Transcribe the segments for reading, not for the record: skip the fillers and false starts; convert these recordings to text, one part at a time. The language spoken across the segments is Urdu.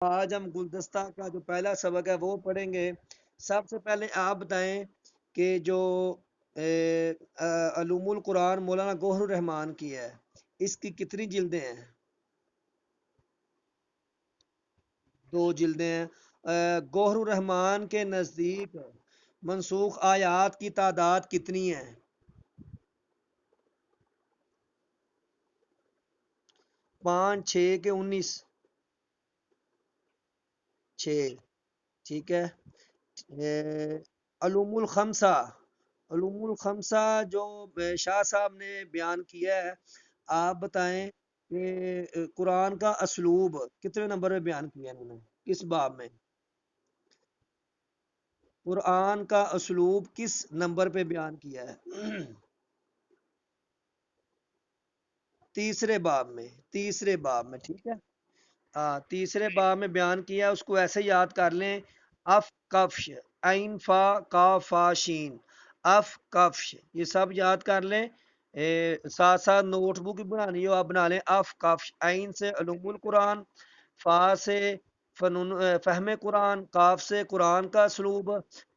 آج ہم گلدستہ کا جو پہلا سبق ہے وہ پڑھیں گے۔ سب سے پہلے آپ بتائیں کہ جو علوم القرآن مولانا گوہر الرحمان کی ہے، اس کی کتنی جلدیں ہیں؟ دو جلدیں ہیں۔ گوہر الرحمان کے نزدیک منسوخ آیات کی تعداد کتنی ہے؟ 5، 6 کے 19؟ 6۔ ٹھیک ہے۔ علوم الخمسہ، علوم الخمسہ جو شاہ صاحب نے بیان کیا ہے، آپ بتائیں کہ قرآن کا اسلوب کتنے نمبر میں بیان کیا ہے انہوں نے، کس باب میں؟ قرآن کا اسلوب کس نمبر پہ بیان کیا ہے؟ تیسرے باب میں، تیسرے باب میں، ٹھیک ہے۔ ہاں، تیسرے باب میں بیان کیا، اس کو ایسے یاد کر لیں: اف کفش، عین فا کاف فا شین، اف کفش، یہ سب یاد کر لیں۔ ساتھ ساتھ نوٹ بک بھی بنانی ہو آپ بنا لیں۔ اف کفش، عین سے علوم القرآن، فا سے فنون فہم قرآن، کاف سے قرآن کا اسلوب،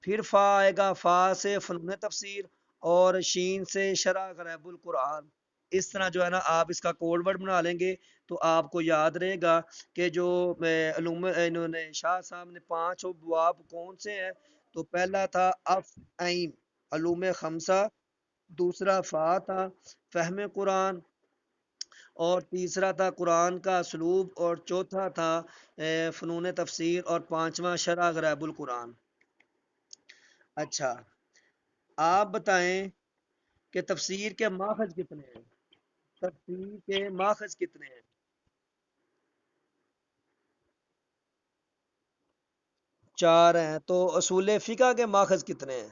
پھر فا آئے گا، فا سے فنون تفسیر، اور شین سے شرح غریب القرآن۔ اس طرح جو ہے نا آپ اس کا کوڈ ورڈ بنا لیں گے تو آپ کو یاد رہے گا کہ جو علوم انہوں نے شاہ صاحب نے 5 ابواب کون سے ہیں۔ تو پہلا تھا اف عین علوم خمسہ، دوسرا فا تھا فہم قرآن، اور تیسرا تھا قرآن کا اسلوب، اور چوتھا تھا فنون تفسیر، اور پانچواں شرح غریب القرآن۔ اچھا، آپ بتائیں کہ تفسیر کے ماخذ کتنے ہیں؟ تفسیر کے ماخذ کتنے ہیں؟ 4 ہیں۔ تو اصول فقہ کے ماخذ کتنے ہیں؟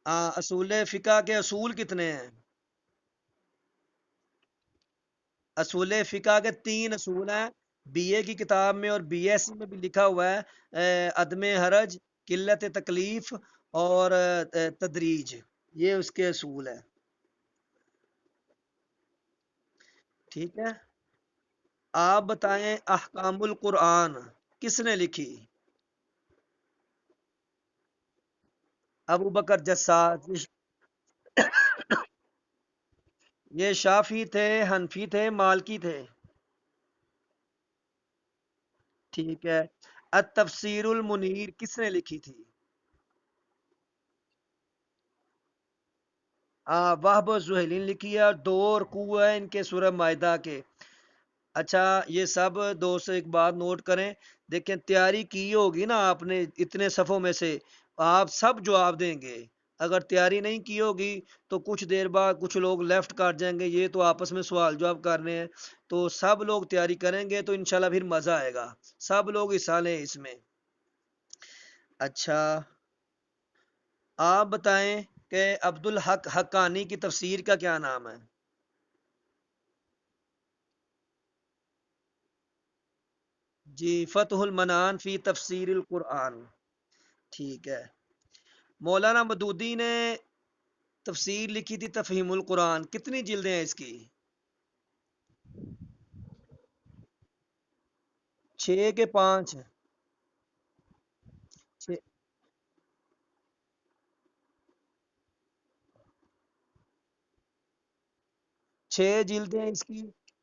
اصول فقہ کے اصول کتنے ہیں؟ اصول فقہ کے 3 اصول ہیں۔ بی اے کی کتاب میں اور بی ایس سی میں بھی لکھا ہوا ہے: عدم حرج، قلت تکلیف، اور تدریج، یہ اس کے اصول ہیں۔ ٹھیک ہے۔ آپ بتائیں احکام القرآن کس نے لکھی؟ ابو بکر جساس۔ یہ شافی تھے، حنفی تھے، مالکی تھے؟ ٹھیک ہے۔ التفسیر المنیر کس نے لکھی تھی؟ وہب زہیلی نے لکھی ہے، اور 2 رکوع ہیں ان کے سورہ معاہدہ کے۔ اچھا، یہ سب دوست ایک بات نوٹ کریں، دیکھیں تیاری کی ہوگی نا آپ نے اتنے صفوں میں سے، آپ سب جواب دیں گے۔ اگر تیاری نہیں کی ہوگی تو کچھ دیر بعد کچھ لوگ لیفٹ کاٹ جائیں گے، یہ تو آپس میں سوال جواب کر رہے ہیں۔ تو سب لوگ تیاری کریں گے تو انشاءاللہ پھر مزہ آئے گا، سب لوگ حصہ لیں اس میں۔ اچھا، آپ بتائیں کہ عبدالحق حقانی کی تفسیر کا کیا نام ہے؟ جی، فتح المنان فی تفسیر القرآن۔ ٹھیک ہے۔ مولانا مدودی نے تفسیر لکھی تھی تفہیم القرآن، کتنی جلدیں ہیں اس کی؟ 6 کے 5؟ 6 جلدیں ہیں اس کی۔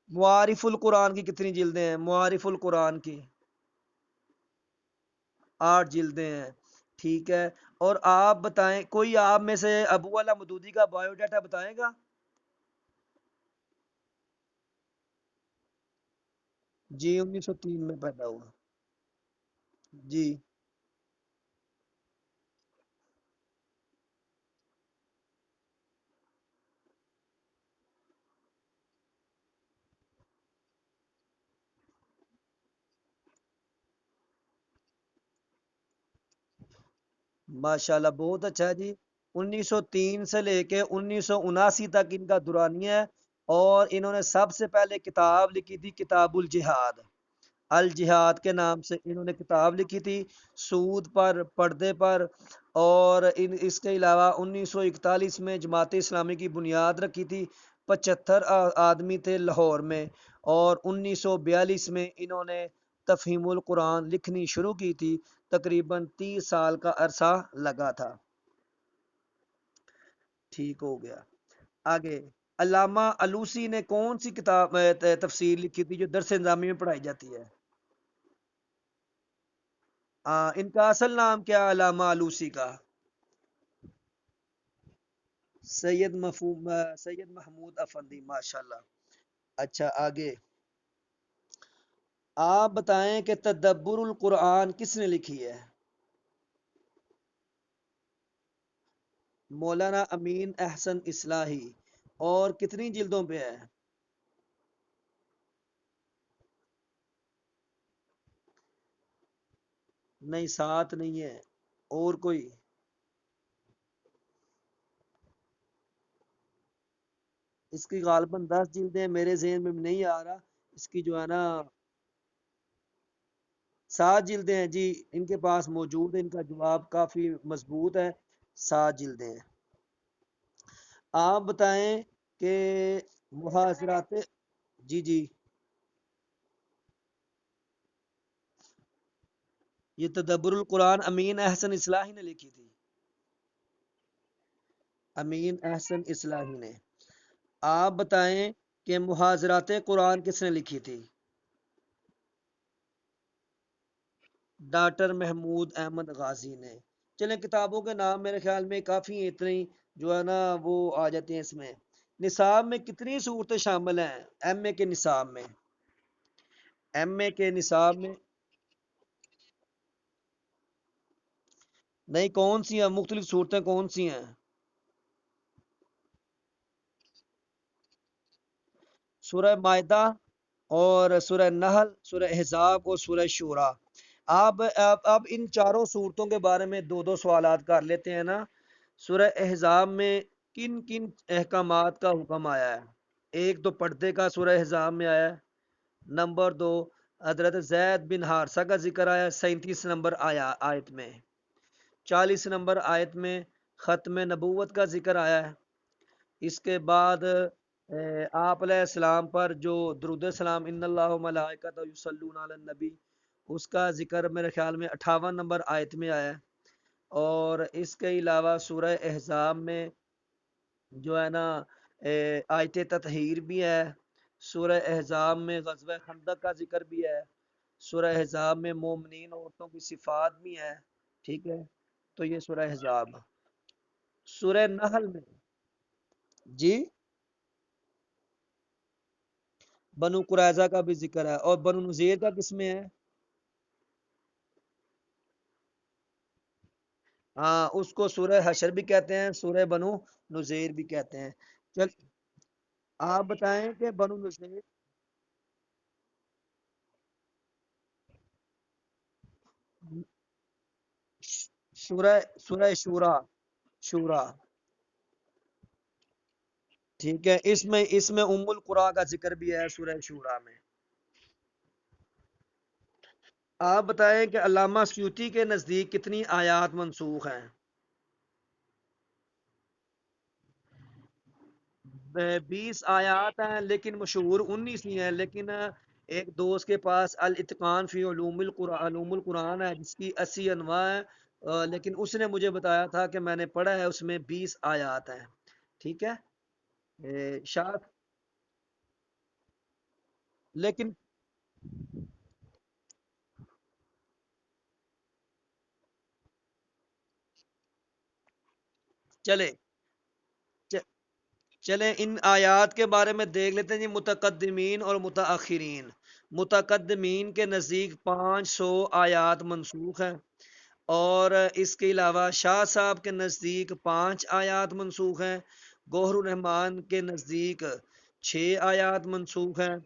معارف القرآن کی کتنی جلدیں ہیں؟ معارف القرآن کی 8 جلدیں ہیں۔ ٹھیک ہے۔ اور آپ بتائیں، کوئی آپ میں سے ابو والا مدودی کا بایو ڈاٹا بتائے گا؟ جی، 1903 میں پیدا ہوا۔ جی، ماشاءاللہ بہت اچھا ہے جی۔ 1903 سے لے کے 1979 تک ان کا دورانیہ ہے، اور انہوں نے سب سے پہلے کتاب لکھی تھی کتاب الجہاد، الجہاد کے نام سے انہوں نے کتاب لکھی تھی، سود پر، پردے پر، اور اس کے علاوہ 1941 میں جماعت اسلامی کی بنیاد رکھی تھی، 75 آدمی تھے لاہور میں، اور 1942 میں انہوں نے تفہیم القرآن لکھنی شروع کی تھی، تقریباً 30 سال کا عرصہ لگا تھا۔ ٹھیک ہو گیا۔ آگے، علامہ الوسی نے کون سی کتاب تفسیر لکھی تھی جو درس نظامی میں پڑھائی جاتی ہے؟ ان کا اصل نام کیا علامہ الوسی کا؟ سید محمود افندی، ماشاء اللہ۔ اچھا آگے، آپ بتائیں کہ تدبر القرآن کس نے لکھی ہے؟ مولانا امین احسن اصلاحی۔ اور کتنی جلدوں پہ ہے؟ نہیں، سات نہیں ہے، اور کوئی؟ اس کی غالباً 10 جلدیں، میرے ذہن میں نہیں آ رہا۔ اس کی جو ہے نا 7 جلدیں ہیں جی، ان کے پاس موجود ہے، ان کا جواب کافی مضبوط ہے، 7 جلدیں ہیں۔ آپ بتائیں کہ محاضرات، جی جی، یہ تدبر القرآن امین احسن اصلاحی نے لکھی تھی، امین احسن اصلاحی نے۔ آپ بتائیں کہ محاضرات قرآن کس نے لکھی تھی؟ ڈاکٹر محمود احمد غازی نے۔ چلیں، کتابوں کے نام میرے خیال میں کافی ہیں، اتنے ہی جو ہے نا وہ آ جاتے ہیں اس میں۔ نصاب میں کتنی صورتیں شامل ہیں ایم اے کے نصاب میں؟ ایم اے کے نصاب میں نہیں، کون سی ہیں مختلف صورتیں، کون سی ہیں؟ سورہ مائدہ، اور سورہ نحل، سورہ احزاب، اور سورہ شورا۔ اب ان چاروں صورتوں کے بارے میں دو دو سوالات کر لیتے ہیں نا۔ سورہ احزاب میں کن کن احکامات کا حکم آیا ہے؟ ایک تو پردے کا سورہ احزاب میں آیا ہے، نمبر دو حضرت زید بن حارثہ کا ذکر آیا ہے 37 نمبر آیت میں، 40 نمبر آیت میں ختم نبوت کا ذکر آیا ہے۔ اس کے بعد آپ علیہ السلام پر جو درود السلام ان اللہ و ملائکۃ یصلون علی النبی، اس کا ذکر میرے خیال میں 58 نمبر آیت میں آیا ہے۔ اور اس کے علاوہ سورہ احزاب میں جو ہے نا آیت تطہیر بھی ہے، سورہ احزاب میں غزوہ خندق کا ذکر بھی ہے، سورہ احزاب میں مومنین عورتوں کی صفات بھی ہیں، ٹھیک ہے؟ تو یہ سورہ احزاب۔ سورہ نحل میں، جی، بنو قریظہ کا بھی ذکر ہے، اور بنو نذیر کا کس میں ہے؟ ہاں، اس کو سورہ حشر بھی کہتے ہیں، سورہ بنو نذیر بھی کہتے ہیں۔ چل، آپ بتائیں کہ بنو نذیر، سورہ سورہ شورا، شورا، ٹھیک ہے، اس میں ام القرآن کا ذکر بھی ہے سورہ شورا میں۔ آپ بتائیں کہ علامہ سیوطی کے نزدیک کتنی آیات منسوخ ہیں؟ 20 آیات ہیں، لیکن مشہور 19 ہی ہیں، لیکن ایک دوست کے پاس الاتقان فی علوم القرآن ہے جس کی 80 انواع ہیں، لیکن اس نے مجھے بتایا تھا کہ میں نے پڑھا ہے اس میں 20 آیات ہیں، ٹھیک ہے؟ شاید، لیکن چلے چلیں ان آیات کے بارے میں دیکھ لیتے ہیں جی، متقدمین اور متاخرین۔ متقدمین کے نزدیک 500 آیات منسوخ ہیں، اور اس کے علاوہ شاہ صاحب کے نزدیک 5 آیات منسوخ ہیں، گوہر الرحمان کے نزدیک 6 آیات منسوخ ہیں،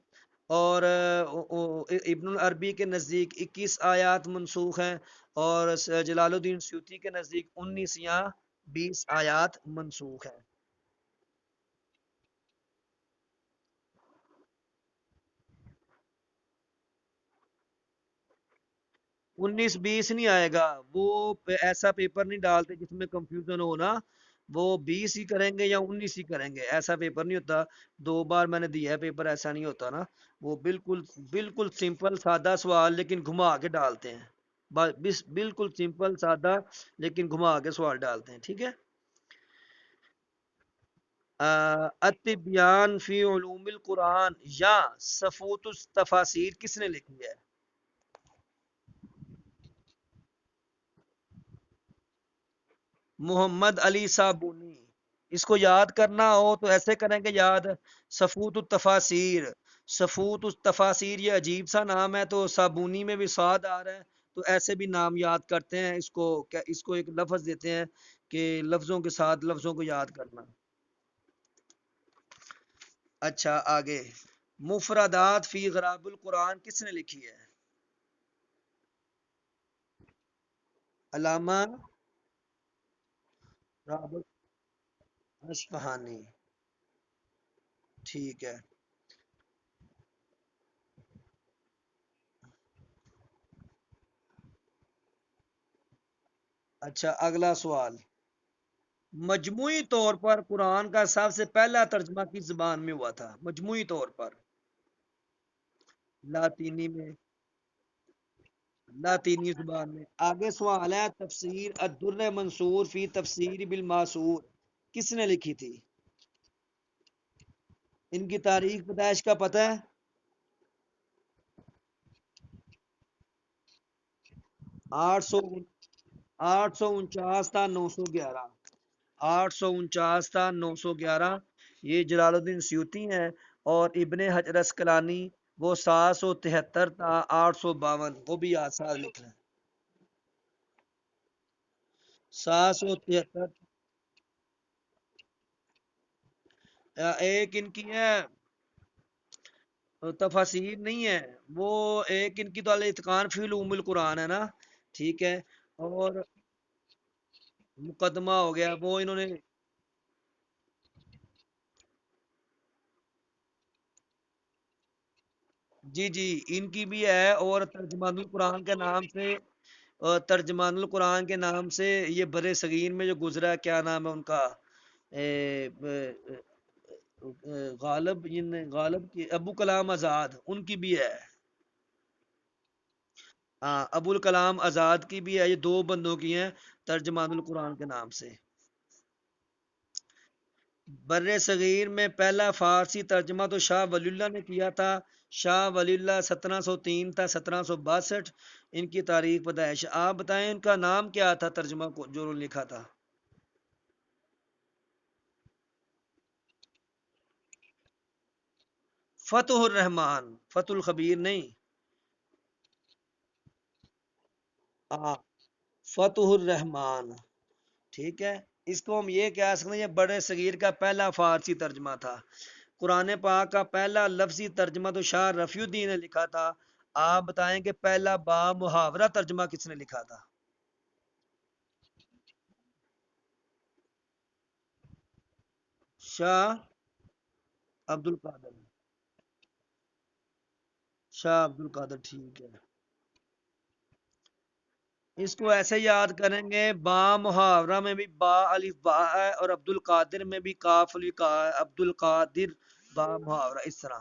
اور ابن العربی کے نزدیک 21 آیات منسوخ ہیں، اور جلال الدین سیوطی کے نزدیک 19 یا 20 آیات منسوخ ہیں۔ 19 20 نہیں آئے گا، وہ ایسا پیپر نہیں ڈالتے جس میں کنفیوژن ہو نا، وہ 20 ہی کریں گے یا 19 ہی کریں گے، ایسا پیپر نہیں ہوتا۔ 2 بار میں نے دیا ہے پیپر، ایسا نہیں ہوتا نا، وہ بالکل بالکل سمپل سادہ سوال لیکن گھما کے ڈالتے ہیں، بالکل سمپل سادہ لیکن گھما کے سوال ڈالتے ہیں، ٹھیک ہے۔ التبیان فی علوم القرآن یا صفوت التفاسیر کس نے لکھی ہے؟ محمد علی صابونی۔ اس کو یاد کرنا ہو تو ایسے کریں گے یاد، صفوت التفاسیر، صفوت التفاسیر یہ عجیب سا نام ہے تو صابونی میں بھی سعاد آ رہا ہے، تو ایسے بھی نام یاد کرتے ہیں اس کو، اس کو ایک لفظ دیتے ہیں کہ لفظوں کے ساتھ لفظوں کو یاد کرنا۔ اچھا آگے، مفردات فی غراب القرآن کس نے لکھی ہے؟ علامہ رابط اصفہانی، ٹھیک ہے۔ اچھا اگلا سوال، مجموعی طور پر قرآن کا سب سے پہلا ترجمہ کس زبان میں ہوا تھا؟ مجموعی طور پر لاطینی میں، لاطینی زبان میں۔ آگے سوال ہے، تفسیر الدر منصور فی تفسیر بالماسور کس نے لکھی تھی؟ ان کی تاریخ پیدائش کا پتہ ہے؟ 800، 849 تھا 911، 849 تھا 911، یہ جلال الدین سیوطی ہیں، اور ابن حجر اسقلانی وہ 773 تھا 852، وہ بھی یاد سال لکھ لیں، 773۔ ایک ان کی ہے تفاسیر نہیں ہے، وہ ایک ان کی تو الاتقان فی علوم القرآن ہے نا، ٹھیک ہے، اور مقدمہ ہو گیا وہ انہوں نے، جی جی ان کی بھی ہے، اور ترجمان القرآن کے نام سے، اور ترجمان القرآن کے نام سے یہ برے صغیر میں جو گزرا ہے، کیا نام ہے ان کا، اے، غالب، غالب کی ابو کلام آزاد، ان کی بھی ہے، ہاں ابو الکلام آزاد کی بھی ہے، یہ 2 بندوں کی ہیں ترجمان القرآن کے نام سے۔ بر صغیر میں پہلا فارسی ترجمہ تو شاہ ولی اللہ نے کیا تھا، شاہ ولی اللہ 1703 تھا 1762، ان کی تاریخ پیدائش آپ بتائیں، ان کا نام کیا تھا ترجمہ کو جو انہوں نے لکھا تھا؟ فتح الرحمان، فتح الخبیر نہیں، ہاں فتح الرحمان، ٹھیک ہے۔ اس کو ہم یہ کہہ سکتے ہیں یہ بڑے صغیر کا پہلا فارسی ترجمہ تھا۔ قرآن پاک کا پہلا لفظی ترجمہ تو شاہ رفیع الدین نے لکھا تھا، آپ بتائیں کہ پہلا با محاورہ ترجمہ کس نے لکھا تھا؟ شاہ عبد القادر، شاہ عبد القادر، ٹھیک ہے۔ اس کو ایسے یاد کریں گے، با محاورہ میں بھی با الف با ہے، اور عبد القادر میں بھی کاف الف کا ہے، عبد القادر با محاورہ اس طرح،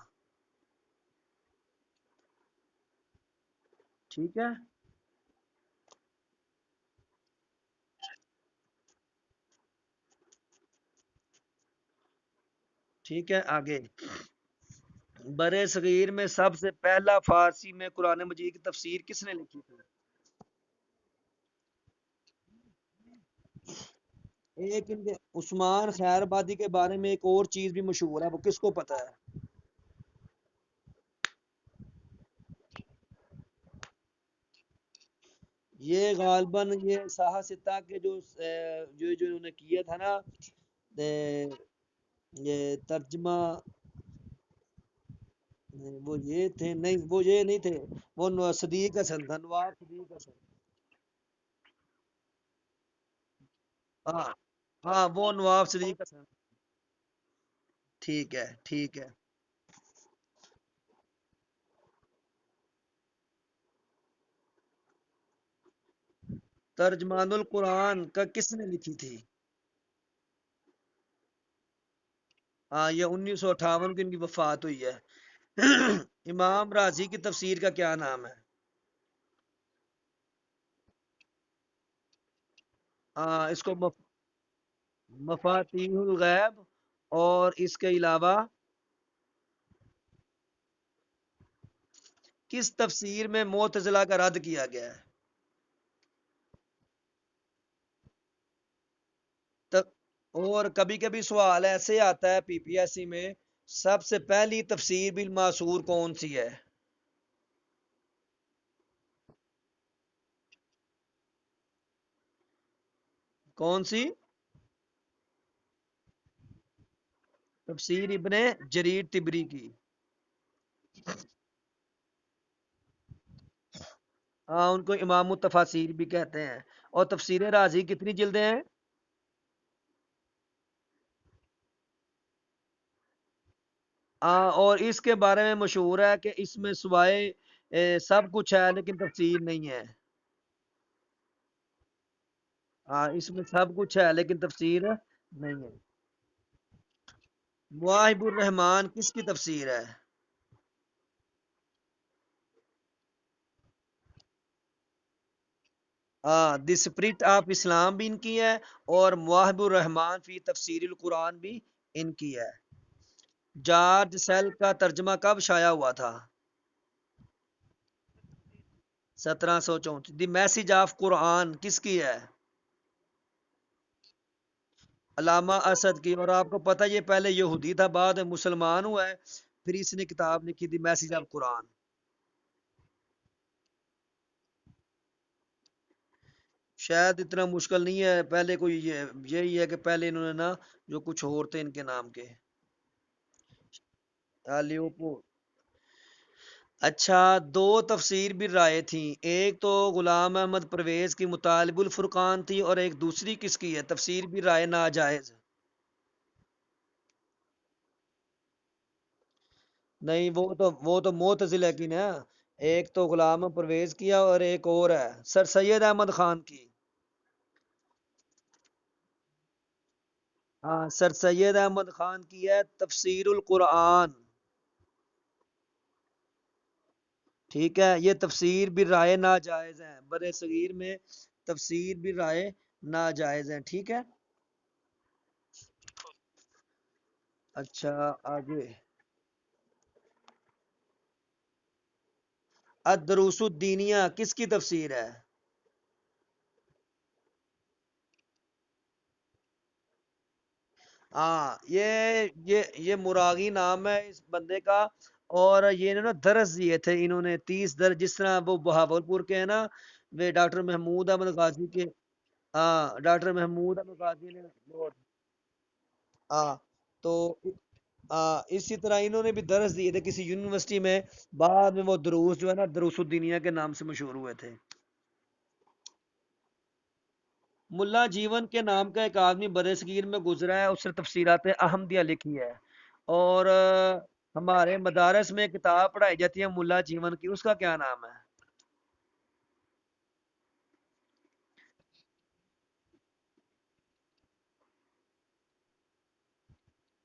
ٹھیک ہے، ٹھیک ہے آگے، برے صغیر میں سب سے پہلا فارسی میں قرآن مجید کی تفسیر کس نے لکھی تھی؟ ایک ان کے عثمان خیر آبادی کے بارے میں ایک اور چیز بھی مشہور ہے، وہ کس کو پتا ہے؟ یہ غالباً یہ ساحہ ستہ کے جو انہوں نے کیا تھا نا، یہ ترجمہ، وہ یہ تھے نہیں، وہ یہ نہیں تھے، وہ صدیق حسن تھا، نواب صدیق حسن، ہاں ہاں وہ نواب صدیق حسن، ٹھیک ہے ٹھیک ہے۔ ترجمان القرآن کا کس نے لکھی تھی؟ ہاں، یہ 1958 کی ان کی وفات ہوئی ہے۔ امام راضی کی تفسیر کا کیا نام ہے؟ ہاں، اس کو مفاتیح الغیب، اور اس کے علاوہ کس تفسیر میں معتزلہ کا رد کیا گیا ہے؟ اور کبھی کبھی سوال ایسے آتا ہے پی پی ایس سی میں، سب سے پہلی تفسیر بالماثور کون سی ہے؟ کون سی؟ تفسیر ابن جریر تبری کی۔ ہاں، ان کو امام التفاسیر بھی کہتے ہیں۔ اور تفسیر رازی کتنی جلدیں ہیں؟ ہاں، اور اس کے بارے میں مشہور ہے کہ اس میں سوائے سب کچھ ہے لیکن تفسیر نہیں ہے۔ ہاں، اس میں سب کچھ ہے لیکن تفسیر نہیں ہے۔ مواہب الرحمان کس کی تفسیر ہے؟ ہاں، دی اسپرٹ آف اسلام بھی ان کی ہے، اور مواہب الرحمان فی تفسیر القرآن بھی ان کی ہے۔ جارج سیل کا ترجمہ کب شائع ہوا تھا؟ 1734۔ دی میسج آف قرآن کس کی ہے؟ علامہ اسد کی۔ اور آپ کو پتہ یہ پہلے یہودی تھا، بعد میں مسلمان ہوا ہے، پھر اس نے کتاب لکھی دی میسج آف قرآن۔ شاید اتنا مشکل نہیں ہے، پہلے کوئی یہی ہے کہ پہلے انہوں نے نا جو کچھ اور تھے ان کے نام کے لیوپو۔ اچھا، دو تفسیر بھی رائے تھیں، ایک تو غلام احمد پرویز کی مطالب الفرقان تھی، اور ایک دوسری کس کی ہے؟ تفسیر بھی رائے ناجائز؟ نہیں، وہ تو معتزلہ کی نا، ایک تو غلام احمد پرویز کیا اور ایک اور ہے سر سید احمد خان کی۔ ہاں، سر سید احمد خان کی ہے تفسیر القرآن۔ ٹھیک ہے، یہ تفسیر بھی رائے ناجائز ہیں، برِ صغیر میں تفسیر بھی رائے ناجائز ہیں، ٹھیک ہے۔ اچھا، آگے الدروس الدینیہ کس کی تفسیر ہے؟ ہاں، یہ مراغی نام ہے اس بندے کا، اور یہ انہوں نے درس دیے تھے، انہوں نے 30 درس، جس طرح وہ بہاول پور کے ہیں نا، وہ ڈاکٹر محمود احمد غازی کے۔ ہاں، ڈاکٹر محمود احمد غازی نے ہاں، تو اسی طرح انہوں نے بھی درس دیے تھے کسی یونیورسٹی میں، بعد میں وہ دروس جو ہے نا دروس الدینیہ کے نام سے مشہور ہوئے تھے۔ ملا جیون کے نام کا ایک آدمی برِ صغیر میں گزرا ہے، اس نے تفسیرات احمدیہ لکھی ہے، اور ہمارے مدارس میں کتاب پڑھائی جاتی ہے ملا جیون کی، اس کا کیا نام ہے؟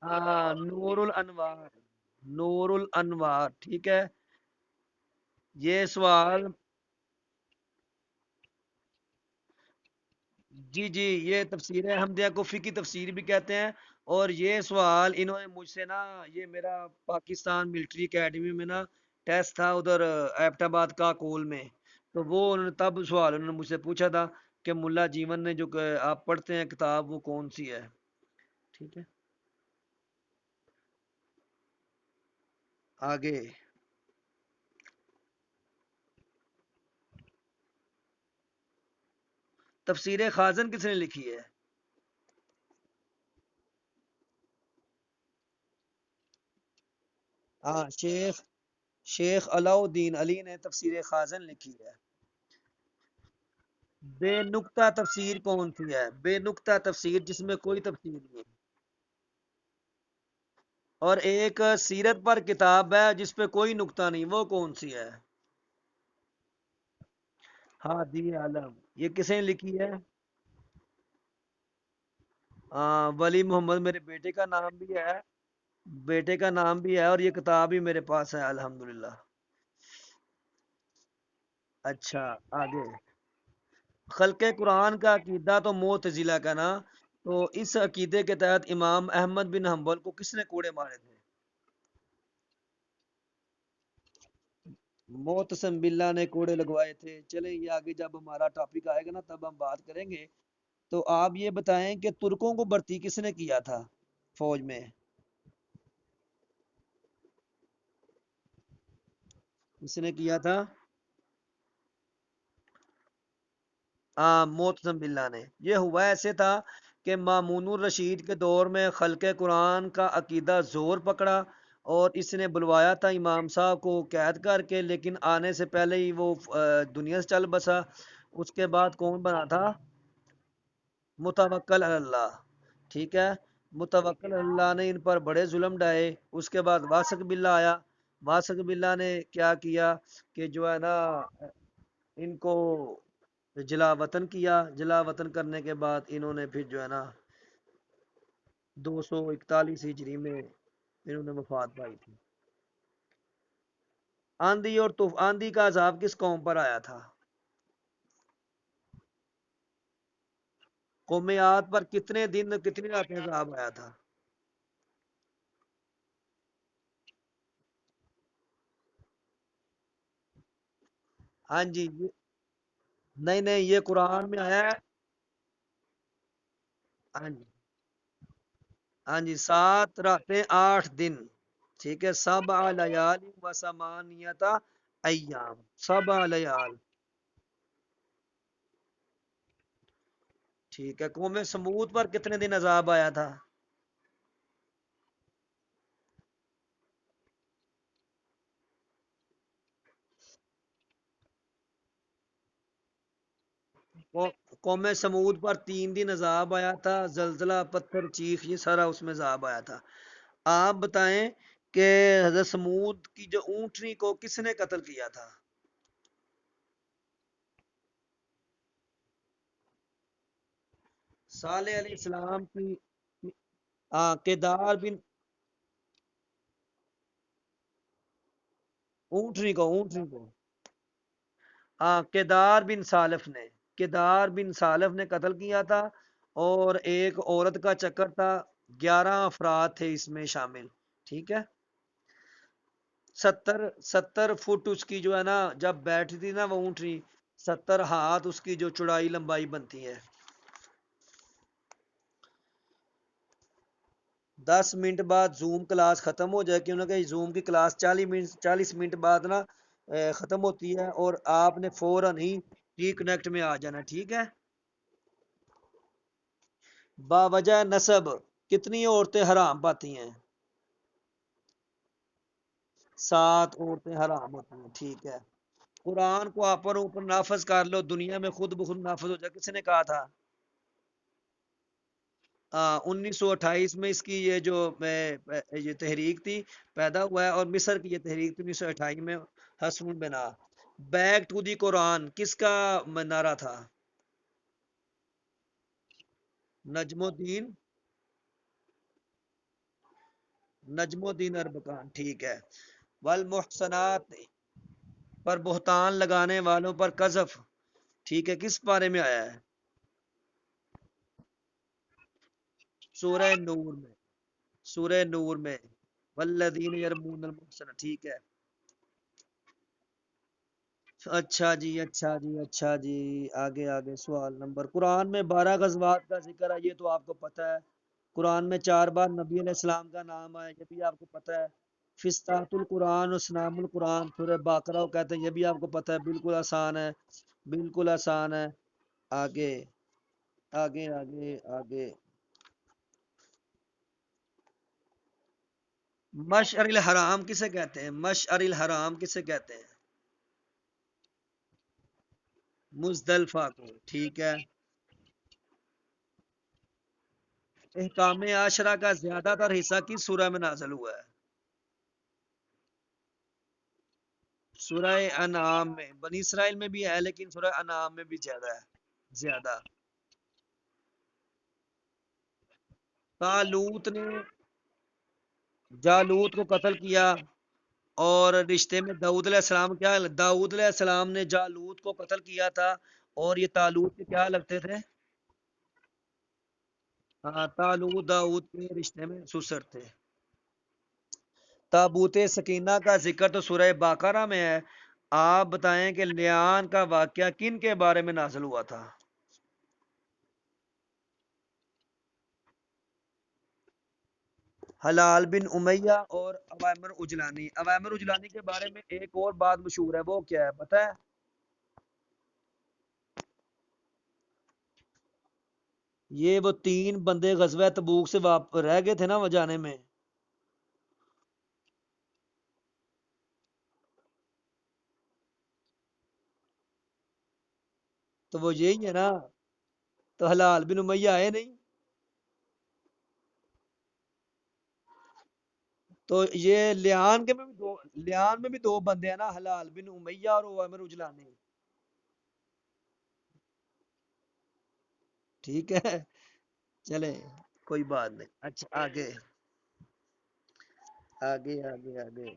ہاں، نور الانوار، نور الانوار، ٹھیک ہے۔ یہ سوال، جی جی، یہ تفسیر احمدیہ کو فقہی تفسیر بھی کہتے ہیں، اور یہ سوال انہوں نے مجھ سے نا، یہ میرا پاکستان ملٹری اکیڈمی میں نا ٹیسٹ تھا ادھر ایبٹ آباد کا کول میں، تو وہ انہوں نے تب سوال انہوں نے مجھ سے پوچھا تھا کہ ملا جیون نے جو کہ آپ پڑھتے ہیں کتاب وہ کون سی ہے؟ ٹھیک ہے، آگے تفسیر خازن کس نے لکھی ہے؟ ہاں، شیخ علاؤ الدین علی نے تفسیر خازن لکھی ہے۔ بے نقطہ تفسیر کون سی ہے؟ بے نقطہ تفسیر جس میں کوئی تفسیر نہیں، اور ایک سیرت پر کتاب ہے جس پہ کوئی نقطہ نہیں، وہ کون سی ہے؟ ہادی عالم، یہ کسے نے لکھی ہے؟ ولی محمد میرے بیٹے کا نام بھی ہے، بیٹے کا نام بھی ہے، اور یہ کتاب بھی میرے پاس ہے الحمدللہ۔ اچھا، آگے۔ خلق قرآن کا عقیدہ تو معتزلہ کا نا، تو اس عقیدے کے تحت امام احمد بن حنبل کو کس نے کوڑے مارے تھے؟ معتصم باللہ نے کوڑے لگوائے تھے۔ چلیں یہ آگے جب ہمارا ٹاپک آئے گا نا تب ہم بات کریں گے۔ تو آپ یہ بتائیں کہ ترکوں کو بھرتی کس نے کیا تھا فوج میں؟ کس نے کیا تھا؟ معتصم باللہ نے۔ یہ ہوا ایسے تھا کہ مامون الرشید کے دور میں خلق قرآن کا عقیدہ زور پکڑا، اور اس نے بلوایا تھا امام صاحب کو قید کر کے، لیکن آنے سے پہلے ہی وہ دنیا سے چل بسا۔ اس کے بعد کون بنا تھا؟ متوکل علی اللہ، ٹھیک ہے۔ متوکل علی اللہ نے ان پر بڑے ظلم ڈھائے۔ اس کے بعد واسق باللہ آیا۔ واسق باللہ نے کیا کیا کہ جو ہے نا ان کو جلا وطن کیا۔ جلا وطن کرنے کے بعد انہوں نے پھر جو ہے نا 241 ہجری میں انہوں نے وفات پائی تھی۔ آندھی اور آندھی کا عذاب کس قوم پر آیا تھا؟ قوم عاد پر کتنے دن کتنی راتیں عذاب آیا تھا؟ ہاں جی نہیں نہیں، یہ قرآن میں آیا ہے۔ ہاں جی، ہاں جی، 7 راتیں 8 دن، ٹھیک ہے۔ سبع لیال و ثمانیۃ ایام، 7 لیال، ٹھیک ہے۔ قوم سمود پر کتنے دن عذاب آیا تھا؟ قوم سمود پر 3 دن عذاب آیا تھا، زلزلہ، پتھر چیخ، یہ سارا اس میں عذاب آیا تھا۔ آپ بتائیں کہ حضرت سمود کی جو اونٹنی کو کس نے قتل کیا تھا؟ صالح علیہ السلام کی کردار بن اونٹنی کو کردار بن سالف نے، کردار بن سالف نے قتل کیا تھا، اور ایک عورت کا چکر تھا۔ 11 افراد تھے اس میں شامل، ٹھیک ہے۔ 70 70 فٹ اس کی جو ہے نا جب بیٹھتی تھی نا وہ اونٹنی، 70 ہاتھ اس کی جو چوڑائی لمبائی بنتی ہے۔ 10 منٹ بعد زوم کلاس ختم ہو جائے، کیونکہ زوم کی کلاس 40 منٹ بعد نا ختم ہوتی ہے، اور آپ نے فوراً ہی ریکنیکٹ میں آ جانا، ٹھیک ہے۔ باوجہ نسب کتنی عورتیں حرام پاتی ہیں؟ 7 عورتیں حرام ہوتی ہیں، ٹھیک ہے۔ قرآن کو آپ پر اوپر نافذ کر لو، دنیا میں خود بخود نافذ ہو جائے، کس نے کہا تھا؟ 1928 میں اس کی یہ جو یہ تحریک تھی پیدا ہوا ہے، اور مصر کی یہ تحریک تھی 1928 میں، حسن بنا۔ بیک ٹو دی قرآن کس کا نعرہ تھا؟ نجم الدین، نجم الدین اربکان، ٹھیک ہے۔ والمحسنات پر بہتان لگانے والوں پر قذف، ٹھیک ہے، کس بارے میں آیا ہے؟ سورہ نور میں، سورہ نور میں، والذین یرمون المحسنات، ٹھیک ہے۔ اچھا جی، اچھا جی، اچھا جی، آگے آگے سوال نمبر، قرآن میں 12 غزوات کا ذکر ہے، یہ تو آپ کو پتہ ہے۔ قرآن میں 4 بار نبی علیہ السلام کا نام ہے، یہ بھی آپ کو پتہ ہے۔ فستاحت القرآن و اسلام القرآن سورہ باقرہ کو کہتے ہیں، یہ بھی آپ کو پتہ ہے، بالکل آسان ہے، بالکل آسان ہے۔ آگے آگے آگے آگے، مشعر الحرام کسے کہتے ہیں؟ مشعر الحرام کسے کہتے ہیں؟ مزدلفہ کو، ٹھیک ہے۔ احکام عاشرہ کا زیادہ تر حصہ کس سورہ میں نازل ہوا ہے؟ سورہ انعام میں، بنی اسرائیل میں بھی ہے لیکن سورہ انعام میں بھی زیادہ ہے۔ زیادہ. طالوت نے جالوت کو قتل کیا. اور رشتے میں داؤد علیہ السلام کیا، داؤد علیہ السلام نے جالوت کو قتل کیا تھا. اور یہ طالوت کے کیا لگتے تھے؟ ہاں، طالوت داؤد کے رشتے میں سسر تھے. تابوت سکینہ کا ذکر تو سورہ باقرہ میں ہے. آپ بتائیں کہ لیان کا واقعہ کن کے بارے میں نازل ہوا تھا؟ حلال بن امیہ اور عوامر اجلانی. عوامر اجلانی کے بارے میں ایک اور بات مشہور ہے، وہ کیا ہے پتہ ہے؟ یہ وہ تین بندے غزوہ تبوک سے رہ گئے تھے نا وہ جانے میں. تو وہ یہی ہے نا. تو حلال بن امیہ آئے نہیں. تو یہ لیان کے میں بھی دو، لیان میں بھی دو بندے ہیں نا، حلال بن امیہ اور عوامر اجلانی. ٹھیک ہے. چلے، کوئی بات نہیں. اچھا، آگے آگے آگے آگے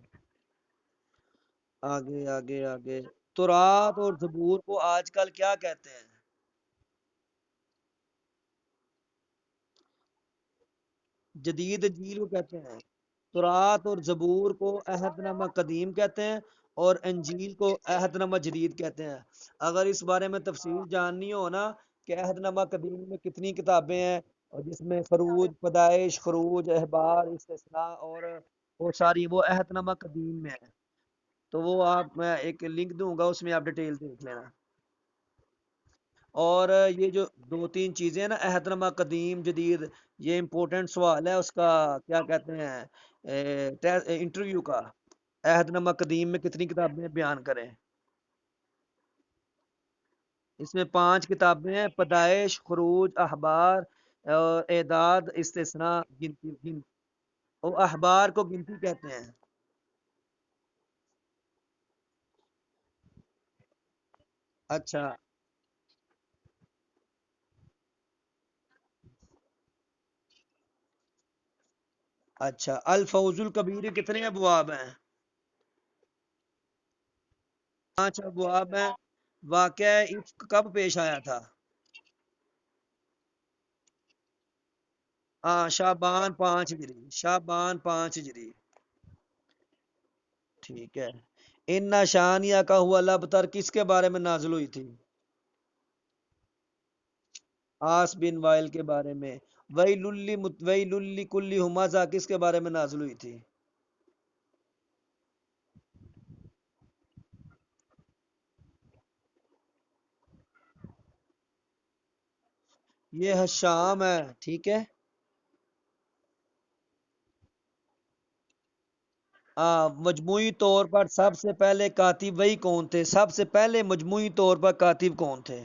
آگے آگے آگے. تورات اور زبور کو آج کل کیا کہتے ہیں؟ جدید انجیل کو کہتے ہیں. تورات اور زبور کو عہد نامہ قدیم کہتے ہیں، اور انجیل کو عہد نامہ جدید کہتے ہیں. اگر اس بارے میں تفصیل جاننی ہو نا کہ عہد نامہ قدیم میں کتنی کتابیں ہیں، اور جس میں خروج، پیدائش، خروج، احبار، استثناء اور وہ ساری وہ عہد نامہ قدیم میں ہے. تو وہ آپ، میں ایک لنک دوں گا، اس میں آپ ڈیٹیل دیکھ لینا. اور یہ جو دو تین چیزیں ہیں نا، عہد نامہ قدیم جدید، یہ امپورٹنٹ سوال ہے اس کا. کیا کہتے ہیں؟ انٹرویو کا. عہد نامہ قدیم میں کتنی کتابیں بیان کریں؟ اس میں 5 کتابیں ہیں: پیدائش، خروج، احبار، اور اعداد، استثناء، گنتی. اور احبار کو گنتی کہتے ہیں. اچھا. اچھا، الفوز الکبیر کتنے ابواب ہیں؟ 5 ابواب ہیں. واقعہ افک کب پیش آیا تھا؟ ہاں، شعبان 5 ہجری. شعبان 5 ہجری. ٹھیک ہے. ان نشانیہ کا ہوا لبتر کس کے بارے میں نازل ہوئی تھی؟ آس بن وائل کے بارے میں. ویل لکل ہمزہ کس کے بارے میں نازل ہوئی تھی؟ یہ ہے شام ہے. ٹھیک ہے. مجموعی طور پر سب سے پہلے کاتب وہی کون تھے؟ سب سے پہلے مجموعی طور پر کاتب کون تھے؟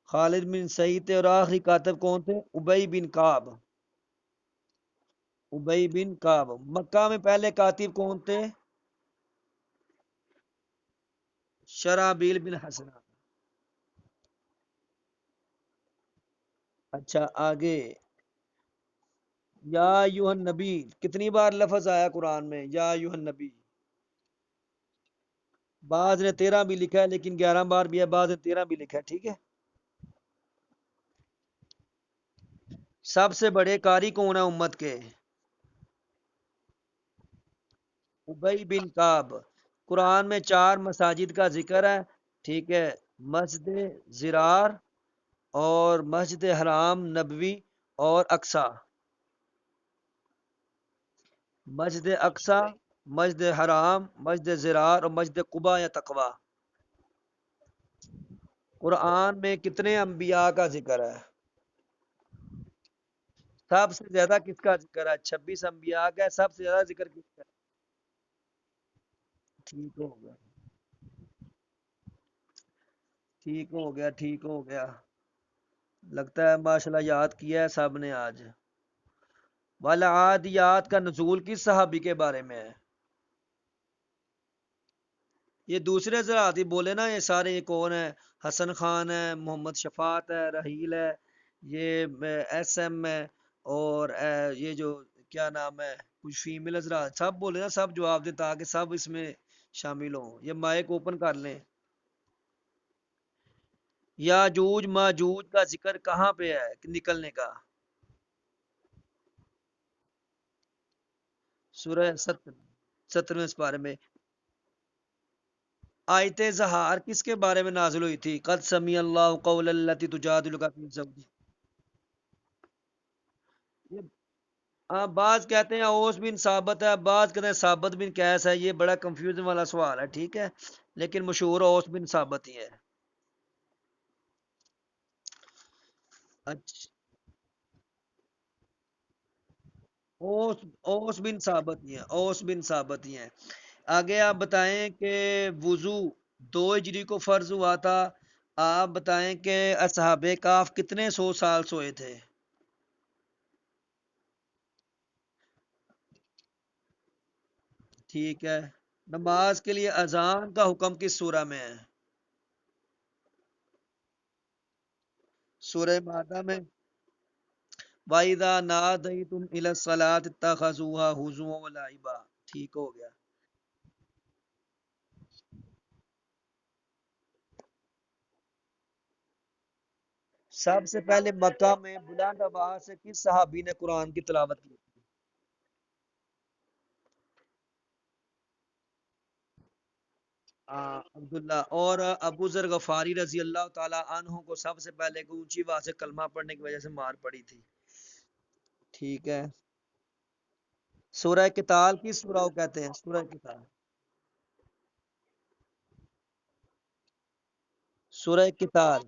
خالد بن سعید تھے. اور آخری کاتب کون تھے؟ ابی بن کعب. ابی بن کعب. مکہ میں پہلے کاتب کون تھے؟ شرابیل بن حسنہ. اچھا، آگے. یا ایوہ النبی کتنی بار لفظ آیا قرآن میں؟ یا ایوہ النبی. بعض نے 13 بھی لکھا ہے، لیکن 11 بار بھی ہے، بعض نے 13 بھی لکھا ہے. ٹھیک ہے. سب سے بڑے قاری کون ہے امت کے؟ ابی بن کعب. قرآن میں 4 مساجد کا ذکر ہے. ٹھیک ہے. مسجد زرار، اور مسجد حرام نبوی، اور اقصی. مسجد اقصی، مسجد حرام، مسجد زرار، اور مسجد قباء یا تقوی. قرآن میں کتنے انبیاء کا ذکر ہے؟ سب سے زیادہ کس کا ذکر ہے؟ 26 انبیاء کا ہے. سب سے زیادہ ذکر کس کا ہے؟ ٹھیک ہو گیا. ٹھیک ہو گیا. ٹھیک ہو گیا. لگتا ہے ماشاء اللہ یاد کیا ہے سب نے آج. والعادیات کا نزول کس صحابی کے بارے میں ہے؟ یہ دوسرے حضرات ہی بولے نا، یہ سارے یہ کون ہے؟ حسن خان ہے، محمد شفاعت ہے، رحیل ہے، یہ ایس ایم ہے، اور یہ جو کیا نام ہے، کچھ فیمیل حضرات سب بولے نا، سب جواب دیں تاکہ سب اس میں شامل ہوں. یہ مائک اوپن کر لیں. یاجوج ماجوج کا ذکر کہاں پہ ہے نکلنے کا؟ سورہ 17ویں پارے میں. آیت زہار کس کے بارے میں نازل ہوئی تھی؟ قد سمی اللہ قول التی تجادلک فی زوجہا. بعض کہتے ہیں اوس بن ثابت ہے، بعض کہتے ہیں ثابت بن قیس ہے. یہ بڑا کنفیوژن والا سوال ہے، ٹھیک ہے، لیکن مشہور اوس بن ثابت ہی ہے. اچھا، اوس اوس بن ثابت ہی ہے، اوس بن ثابت ہی ہے. آگے آپ بتائیں کہ وضو 2 ہجری کو فرض ہوا تھا. آپ بتائیں کہ اصحاب کاف کتنے 100 سال سوئے تھے؟ ٹھیک ہے. نماز کے لیے اذان کا حکم کس سورہ میں ہے؟ سورہ مائدہ میں. وَإِذَا نَادَيْتُمْ إِلَى الصَّلَاةِ اتَّخَذُوهَا هُزُوًا وَلَعِبًا. ٹھیک ہو گیا. سب سے پہلے مکہ میں بلند آواز سے کس صحابی نے قرآن کی تلاوت کی؟ عبداللہ. اور ابو ذر غفاری رضی اللہ تعالی عنہ کو سب سے پہلے ایک اونچی آواز سے کلمہ پڑھنے کی وجہ سے مار پڑی تھی. ٹھیک ہے. سورہ کتال کس سورہ کو کہتے ہیں؟ سورہ کتال. سورہ کتال.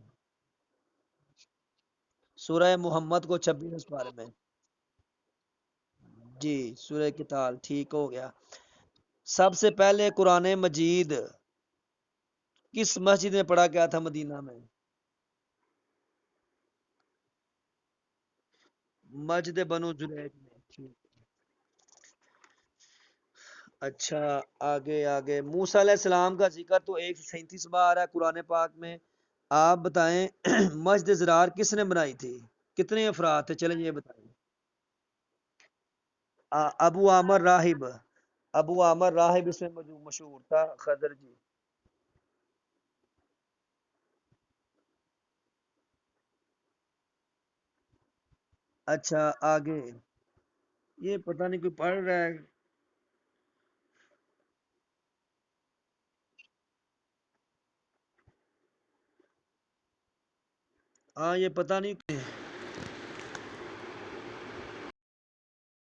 سورہ محمد کو 26 پارے میں. جی، سورہ کتال ٹھیک ہو گیا. سب سے پہلے قرآن مجید کس مسجد میں پڑھا گیا تھا مدینہ میں؟ مسجد بنو جریج میں. ٹھیک. اچھا، آگے آگے موسیٰ علیہ السلام کا ذکر تو 137 بار ہے قرآن پاک میں. آپ بتائیں مسجد زرار کس نے بنائی تھی؟ کتنے افراد تھے؟ چلیں یہ بتائیں. ابو عامر راہب. ابو عامر راہب اس میں مشہور تھا. خضر جی. اچھا، آگے. یہ پتہ نہیں کوئی پڑھ رہا ہے. ہاں، یہ پتہ نہیں.